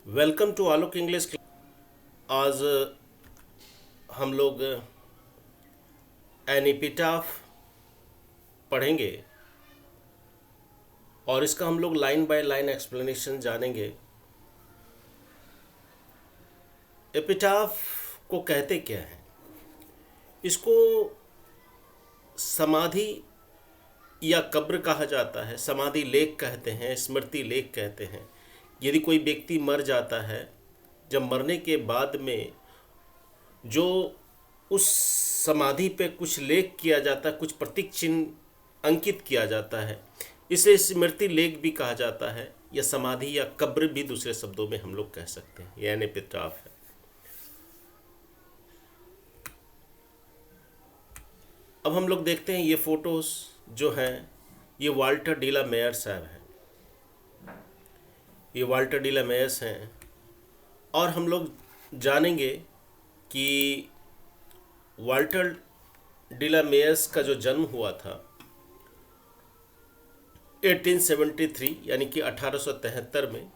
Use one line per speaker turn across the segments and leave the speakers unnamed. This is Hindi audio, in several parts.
Welcome to Alok English. आज हम लोग एन एपिटाफ पढ़ेंगे और इसका हम लोग लाइन बाय लाइन एक्सप्लेनेशन जानेंगे। एपिटाफ को कहते क्या है? इसको समाधि या कब्र कहा जाता है, समाधि लेख कहते हैं, स्मृति लेख कहते हैं। यदि कोई व्यक्ति मर जाता है, जब मरने के बाद में जो उस समाधि पे कुछ लेख किया जाता है, कुछ प्रतीक चिन्ह अंकित किया जाता है, इसे स्मृति लेख भी कहा जाता है, या समाधि या कब्र भी दूसरे शब्दों में हम लोग कह सकते हैं। यह एपिटाफ है। अब हम लोग देखते हैं ये फोटोज जो हैं, ये वाल्टर डीला मेयर साहब हैं। ये वाल्टर डीला मेयर्स हैं और हम लोग जानेंगे कि वाल्टर डीला मेयर्स का जो जन्म हुआ था 1873 यानी कि 1873 में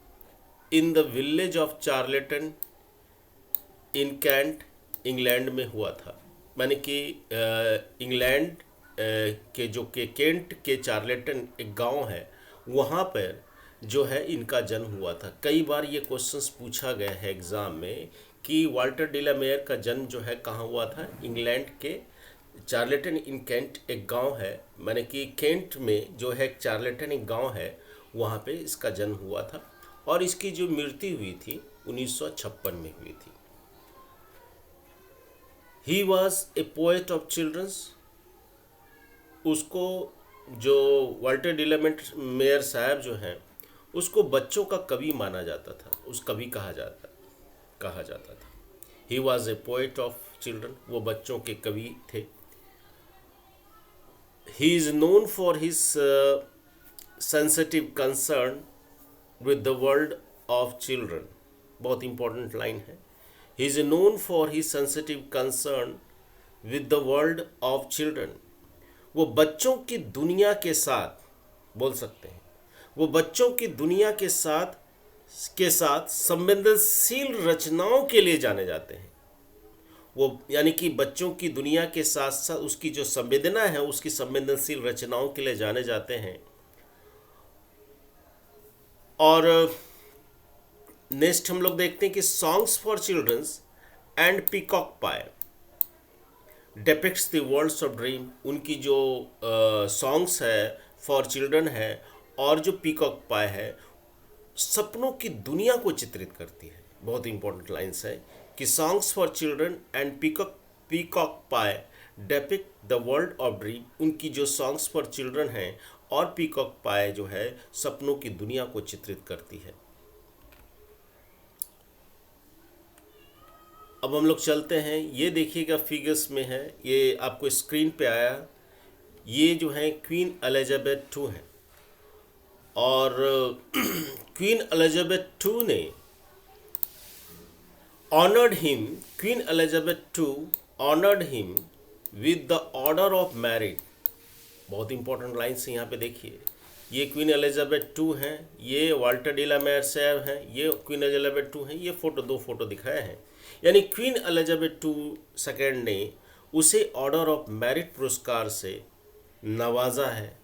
in the village of Charlton in Kent England में हुआ था। माने कि इंग्लैंड के जो के केंट के चार्लेटन एक गांव है, वहाँ पर जो है इनका जन्म हुआ था। कई बार ये क्वेश्चंस पूछा गया है एग्ज़ाम में कि वाल्टर डीला मेयर का जन्म जो है कहाँ हुआ था। इंग्लैंड के चार्लेटन इन कैंट एक गांव है, माने कि केंट में जो है चार्लेटन एक गांव है, वहाँ पे इसका जन्म हुआ था। और इसकी जो मृत्यु हुई थी 1956 में हुई थी। He was a poet of childrens. उसको जो वाल्टर डिलामेंट मेयर साहब जो हैं, उसको बच्चों का कवि माना जाता था, उस कवि कहा जाता था। ही was a poet of children, वो बच्चों के कवि थे। He is known for his sensitive concern with the world of children. बहुत इंपॉर्टेंट लाइन है। He is known for his sensitive concern with the world of children. वो बच्चों की दुनिया के साथ, बोल सकते हैं, वो बच्चों की दुनिया के साथ संवेदनशील रचनाओं के लिए जाने जाते हैं। वो यानी कि बच्चों की दुनिया के साथ साथ उसकी जो संवेदना है, उसकी संवेदनशील रचनाओं के लिए जाने जाते हैं। और नेक्स्ट हम लोग देखते हैं कि songs for childrens and peacock pie depicts the worlds of dream. उनकी जो सॉन्ग्स है फॉर चिल्ड्रन है और जो पीकॉक पाई है, सपनों की दुनिया को चित्रित करती है। बहुत इंपॉर्टेंट लाइन्स है कि songs for children and peacock pi depict the world of dream. उनकी जो सॉन्ग्स फॉर चिल्ड्रन हैं और पीकॉक पाई जो है सपनों की दुनिया को चित्रित करती है। अब हम लोग चलते हैं, ये देखिएगा फिगर्स में है, ये आपको स्क्रीन पे आया। ये जो है क्वीन एलिजाबेथ टू है और क्वीन एलिजाबेथ टू ने honoured him, queen Elizabeth two honoured him with the order of merit. बहुत इंपॉर्टेंट लाइन्स यहाँ पे देखिए। ये क्वीन एलिजाबेथ टू हैं, ये वाल्टर डीला मेयर साहब हैं, ये क्वीन एलिजाबेथ टू हैं। ये फोटो, दो फोटो दिखाए हैं। यानी क्वीन एलिजाबेथ टू सेकेंड ने उसे ऑर्डर ऑफ मेरिट पुरस्कार से नवाजा है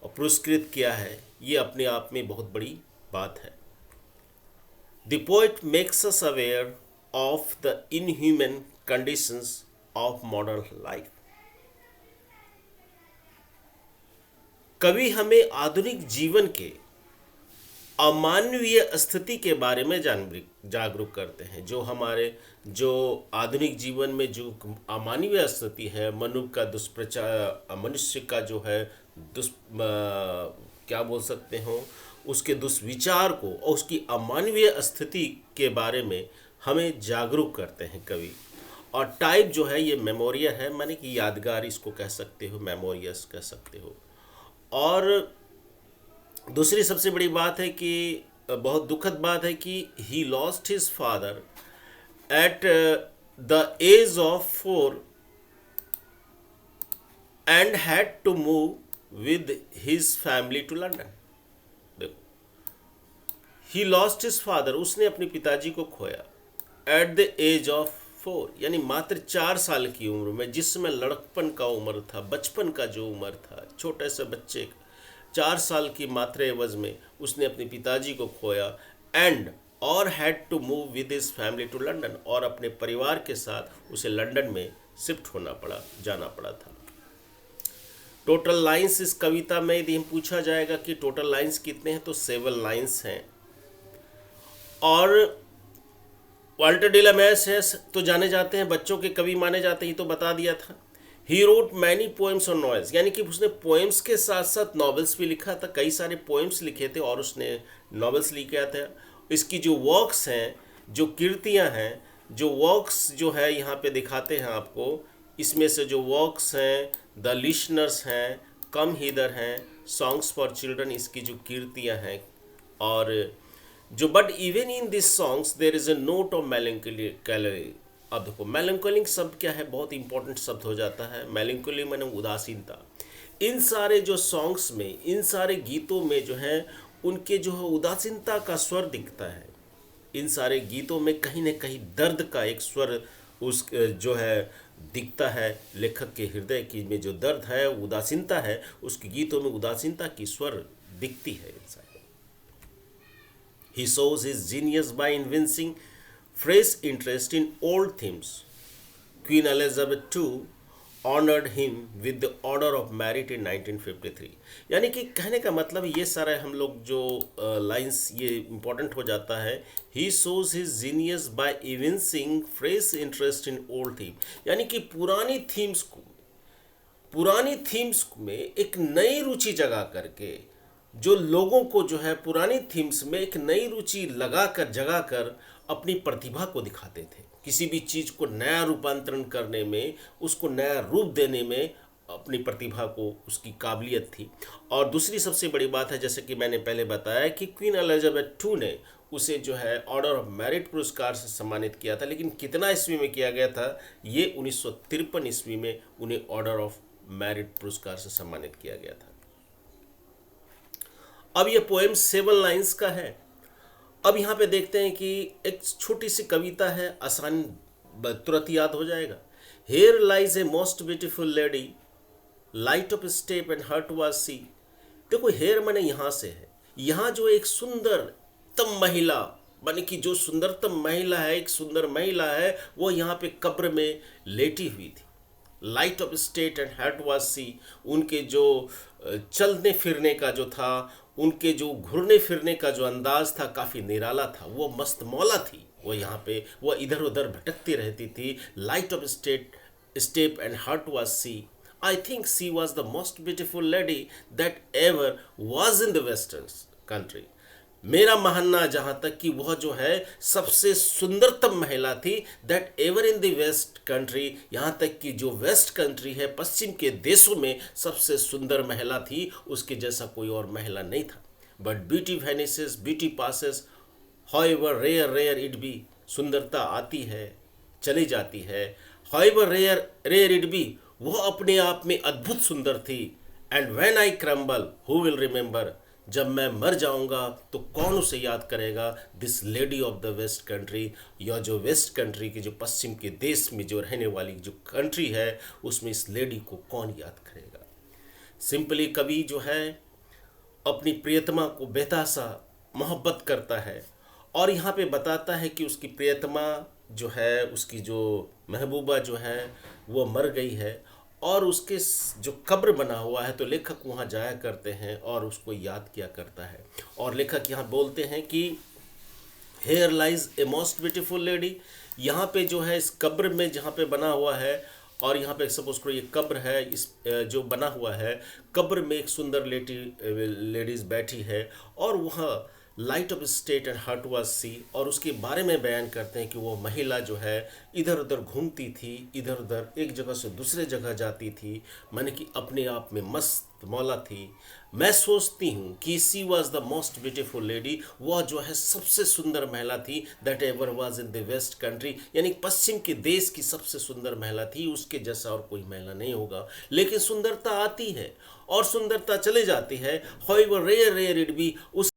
और पुरस्कृत किया है। ये अपने आप में बहुत बड़ी बात है। The poet makes us aware of the inhuman conditions of modern life. कवि हमें आधुनिक जीवन के अमानवीय स्थिति के बारे में जागरूक करते हैं। जो आधुनिक जीवन में जो अमानवीय स्थिति है, मनुष्य का दुष्प्रचार, मनुष्य का जो है क्या बोल सकते हो, उसके दुष्विचार को और उसकी अमानवीय स्थिति के बारे में हमें जागरूक करते हैं कवि। और टाइप जो है ये मेमोरियल है, माने कि यादगार इसको कह सकते हो, मेमोरियस कह सकते हो। और दूसरी सबसे बड़ी बात है कि बहुत दुखद बात है कि he lost his father at the age of 4 and had to move with his family to London. देखो, ही लॉस्ट हिज फादर, उसने अपने पिताजी को खोया एट द एज ऑफ 4, यानी मात्र 4 साल की उम्र में, जिसमें लड़कपन का उम्र था, बचपन का जो उम्र था, छोटे से बच्चे का 4 साल की मात्र एवज में उसने अपने पिताजी को खोया एंड और had to move with his family to London, और अपने परिवार के साथ उसे लंदन में शिफ्ट होना पड़ा, जाना पड़ा था। टोटल लाइंस इस कविता में यदि हम पूछा जाएगा कि टोटल लाइंस कितने हैं, तो 7 लाइंस हैं। और वाल्टर डिलामेस है तो जाने जाते हैं, बच्चों के कवि माने जाते हैं, ये तो बता दिया था। He wrote many poems on novels, यानी कि उसने पोएम्स के साथ साथ नॉवेल्स भी लिखा था, कई सारे पोएम्स लिखे थे और उसने नॉवेल्स लिखे थे। इसकी जो वर्क्स हैं, जो कृतियां हैं, जो वर्क्स जो है यहाँ पे दिखाते हैं आपको, इसमें से जो वर्क्स हैं, द लिसनर्स हैं, कम हिदर हैं, सॉन्ग्स फॉर चिल्ड्रन, इसकी जो कृतियां हैं। और जो but even in this songs there is a note of melancholy. अब देखो मेलंकोलिक शब्द क्या है, बहुत इंपॉर्टेंट शब्द हो जाता है। मेलंकोली माने उदासीनता। इन सारे जो सॉन्ग्स में, इन सारे गीतों में जो है उनके जो है उदासीनता का स्वर दिखता है। इन सारे गीतों में कहीं ना कहीं दर्द का एक स्वर उस जो है दिखता है। लेखक के हृदय की में जो दर्द है, उदासीनता है, उसके गीतों में उदासीनता की स्वर दिखती है इंसान। He shows his genius by evincing fresh interest in old themes. Queen Elizabeth II honored him with the Order of Merit in 1953। यानी कि कहने का मतलब ये सारा हम लोग जो लाइंस ये इम्पोर्टेंट हो जाता है। He shows his genius by evincing fresh interest in old theme, यानी कि पुरानी थीम्स में एक नई रुचि जगा करके जो लोगों को जो है पुरानी थीम्स में एक नई रुचि जगाकर अपनी प्रतिभा को दिखाते थे। किसी भी चीज़ को नया रूपांतरण करने में, उसको नया रूप देने में अपनी प्रतिभा को, उसकी काबिलियत थी। और दूसरी सबसे बड़ी बात है, जैसे कि मैंने पहले बताया कि क्वीन एलिजाबेथ II ने उसे जो है ऑर्डर ऑफ मेरिट पुरस्कार से सम्मानित किया था। लेकिन कितना ईस्वी में किया गया था? ये 1953 ईस्वी में उन्हें ऑर्डर ऑफ मेरिट पुरस्कार से सम्मानित किया गया था। अब ये पोएम 7 लाइंस का है। अब यहाँ पे देखते हैं कि एक छोटी सी कविता है, आसान तुरंत याद हो जाएगा। Here lies a most beautiful lady, light of step and heart was she. देखो हेयर माने यहाँ से है, यहाँ जो एक सुंदरतम महिला, माने कि जो सुंदरतम महिला है, एक सुंदर महिला है, वो यहाँ पे कब्र में लेटी हुई थी। Light of state and heart was she, उनके जो चलने फिरने का जो था, उनके जो घूरने फिरने का जो अंदाज था काफ़ी निराला था, वो मस्त मौला थी। वो यहाँ पे वो इधर उधर भटकती रहती थी। Light of step and heart was she, I think she was the most beautiful lady that ever was in the western country. मेरा मानना जहाँ तक कि वह जो है सबसे सुंदरतम महिला थी, that ever in the west country, यहाँ तक कि जो वेस्ट कंट्री है, पश्चिम के देशों में सबसे सुंदर महिला थी, उसके जैसा कोई और महिला नहीं था। But beauty vanishes, beauty passes, however rare it be, सुंदरता आती है चली जाती है। हाउएवर रेयर इट बी, वह अपने आप में अद्भुत सुंदर थी। And when I crumble who will remember, जब मैं मर जाऊंगा तो कौन उसे याद करेगा। This lady of the west country, या जो वेस्ट कंट्री की, जो पश्चिम के देश में जो रहने वाली जो कंट्री है, उसमें इस लेडी को कौन याद करेगा। सिंपली कवि जो है अपनी प्रियतमा को बेतहाशा मोहब्बत करता है और यहाँ पे बताता है कि उसकी प्रियतमा जो है, उसकी जो महबूबा जो है वो मर गई है और उसके जो कब्र बना हुआ है, तो लेखक वहाँ जाया करते हैं और उसको याद किया करता है। और लेखक यहाँ बोलते हैं कि here lies a most beautiful lady, यहाँ पे जो है इस कब्र में जहाँ पे बना हुआ है, और यहाँ पे सपोज करो ये कब्र है, इस जो बना हुआ है कब्र में एक सुंदर लेडीज़ बैठी है और वह light of state and heart was she, और उसके बारे में बयान करते हैं कि वो महिला जो है इधर उधर घूमती थी, इधर उधर एक जगह से दूसरे जगह जाती थी, माने कि अपने आप में मस्त मौला थी। मैं सोचती हूँ कि she was the most beautiful lady, वह जो है सबसे सुंदर महिला थी, that ever was in the west country, यानी पश्चिम के देश की सबसे सुंदर महिला थी, उसके जैसा और कोई महिला नहीं होगा। लेकिन सुंदरता आती है और सुंदरता चले जाती है, हाउएवर रेयर इट बी, उस